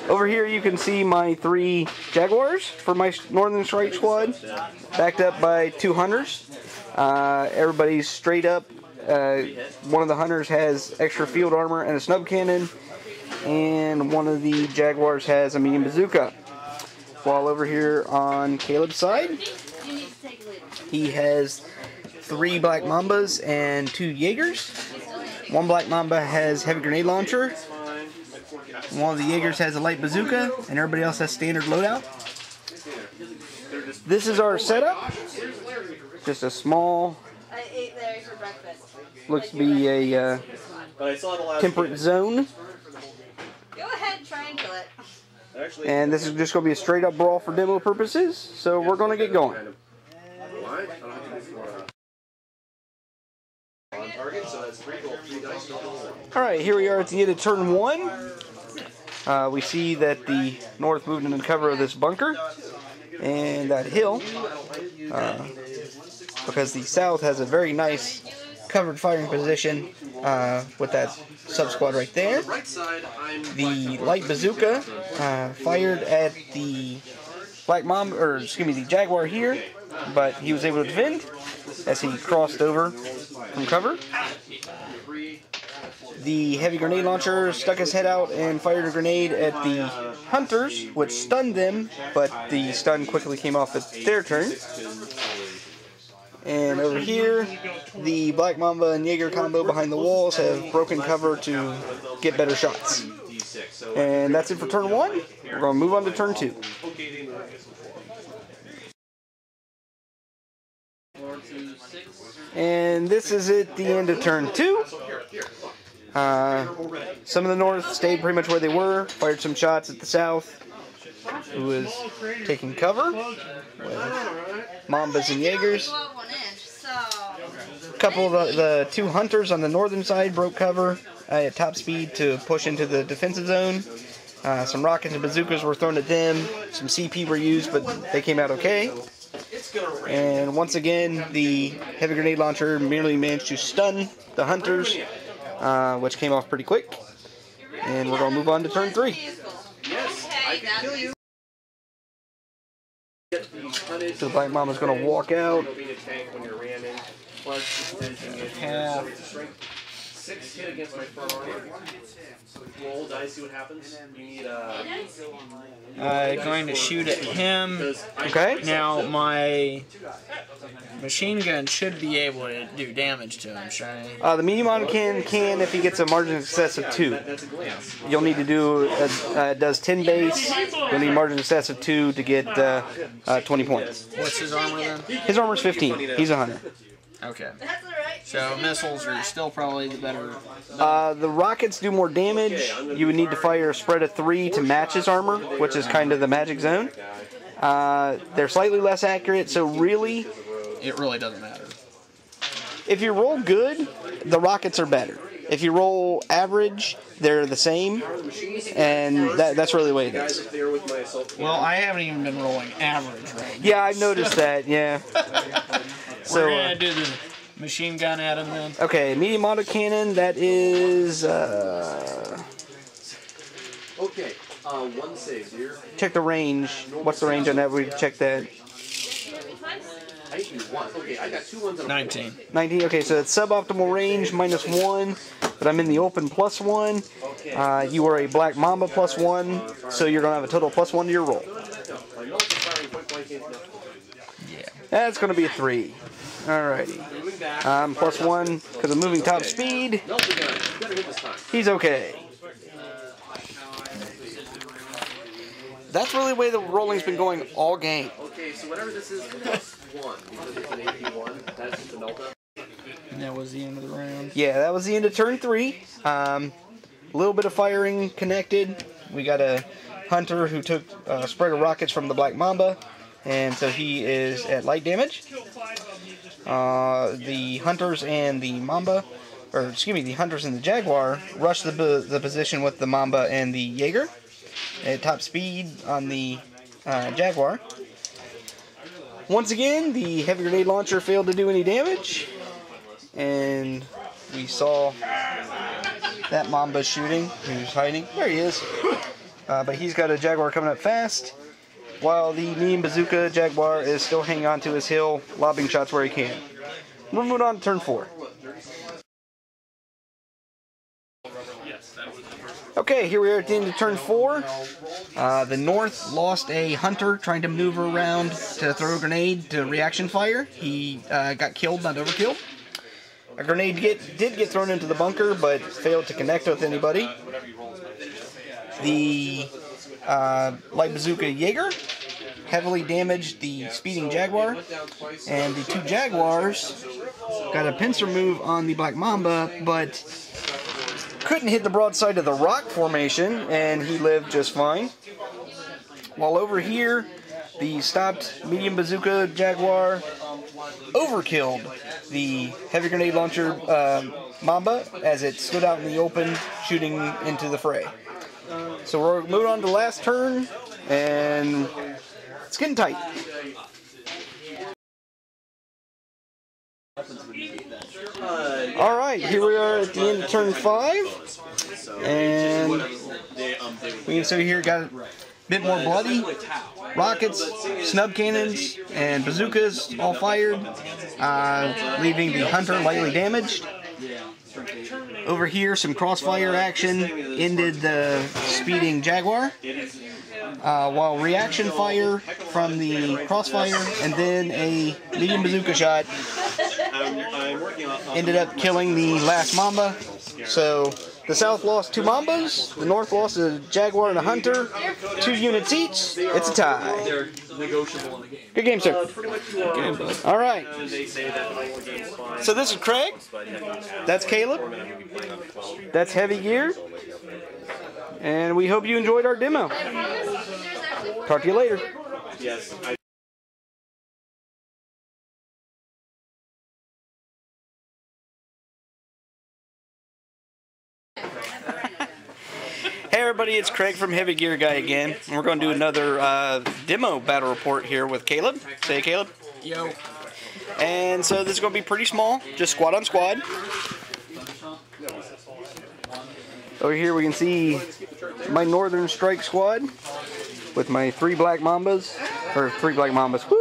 Over here you can see my 3 Jaguars for my Northern Strike squad, backed up by 2 hunters. Everybody's straight up. One of the hunters has extra field armor and a snub cannon, and one of the Jaguars has a medium bazooka. While over here on Caleb's side, he has 3 Black Mambas and 2 Jaegers. One Black Mamba has heavy grenade launcher. One of the Jaegers has a light bazooka, and everybody else has standard loadout. This is our setup. Just a small, looks to be a temperate zone. Go ahead, try and kill it. And this is just going to be a straight up brawl for demo purposes, so we're going to get going. Alright, here we are at the end of turn 1. We see that the North moved into the cover of this bunker and that hill, because the South has a very nice covered firing position with that sub-squad right there. The light bazooka fired at the Black Mamba, or excuse me, the Jaguar here, but he was able to defend as he crossed over from cover. The heavy grenade launcher stuck his head out and fired a grenade at the hunters, which stunned them, but the stun quickly came off at their turn. And over here, the Black Mamba and Jaeger combo behind the walls have broken cover to get better shots. And that's it for turn 1. We're going to move on to turn 2. And this is at the end of turn 2. Some of the North stayed pretty much where they were, fired some shots at the South, who was taking cover with Mambas and Jaegers. A couple of the 2 hunters on the northern side broke cover at top speed to push into the defensive zone. Some rockets and bazookas were thrown at them. Some CP were used, but they came out okay. And once again, the heavy grenade launcher merely managed to stun the hunters, which came off pretty quick. And we're going to move on to turn 3. So the Black Mamba's going to walk out. Half. 6 hit against my front armor. Roll dice, see what happens. You need going to shoot at him. Okay. Now my machine gun should be able to do damage to him, right? The medium auto can if he gets a margin of success of 2. You'll need to do it does 10 base. You'll need margin of success of 2 to get 20 points. What's his armor then? His armor's 15. He's a hunter. Okay. So missiles are still probably the better. The rockets do more damage. You would need to fire a spread of 3 to match his armor, which is kind of the magic zone. They're slightly less accurate, so really, it really doesn't matter. If you roll good, the rockets are better. If you roll average, they're the same, and that's really the way it is. Well, I haven't even been rolling average right now. Yeah, I've noticed that, yeah. So, we're going to do the machine gun at him then. Okay, medium autocannon, that is... Okay, 1 save, dear. Check the range. What's the range on that? We check that. Okay, I got 2 ones. 19. 19, okay, so it's suboptimal range, -1, but I'm in the open +1. You are a Black Mamba +1, so you're going to have a total +1 to your roll. Yeah. That's going to be a 3. Alrighty. +1 because of moving top speed. He's okay. That's really the way the rolling's been going all game. Okay, so whatever this is, +1 because it's an AP1. That's just a meltdown. And that was the end of the round. Yeah, that was the end of turn 3. A little bit of firing connected. We got a hunter who took a spread of rockets from the Black Mamba, and so he is at light damage. The hunters and the Mamba, or excuse me, the hunters and the Jaguar rushed the position with the Mamba and the Jaeger at top speed on the Jaguar. Once again, the heavy grenade launcher failed to do any damage, and we saw that Mamba's shooting. He's hiding. There he is. But he's got a Jaguar coming up fast, while the medium bazooka Jaguar is still hanging on to his hill, lobbing shots where he can. We're moving on to turn 4. Okay, here we are at the end of turn 4. The North lost a hunter trying to maneuver around to throw a grenade to reaction fire. He got killed, not overkilled. A grenade did get thrown into the bunker, but failed to connect with anybody. The light bazooka Jaeger heavily damaged the speeding Jaguar, and the 2 Jaguars got a pincer move on the Black Mamba, but couldn't hit the broadside of the rock formation, and he lived just fine. While over here, the stopped medium bazooka Jaguar overkilled the heavy grenade launcher Mamba as it stood out in the open, shooting into the fray. So we're moving on to the last turn, and it's getting tight. Alright, here we are at the end of turn 5, and we can see here got a bit more bloody. Rockets, snub cannons, and bazookas all fired, leaving the hunter lightly damaged. Over here, some crossfire action ended the speeding Jaguar, while reaction fire from the crossfire and then a medium bazooka shot ended up killing the last Mamba. So the South lost 2 Mambas, the North lost a Jaguar and a Hunter, 2 units each. It's a tie. Good game, sir. All right. So this is Craig. That's Caleb. That's Heavy Gear. And we hope you enjoyed our demo. Talk to you later. Yes. Hey everybody, it's Craig from HeavyGearGuy again, and we're going to do another demo battle report here with Caleb. Say hey, Caleb. Yo. And so this is going to be pretty small, just squad on squad. Over here we can see my Northern Strike squad with my 3 Black Mambas, or 3 Black Mambas. Woo!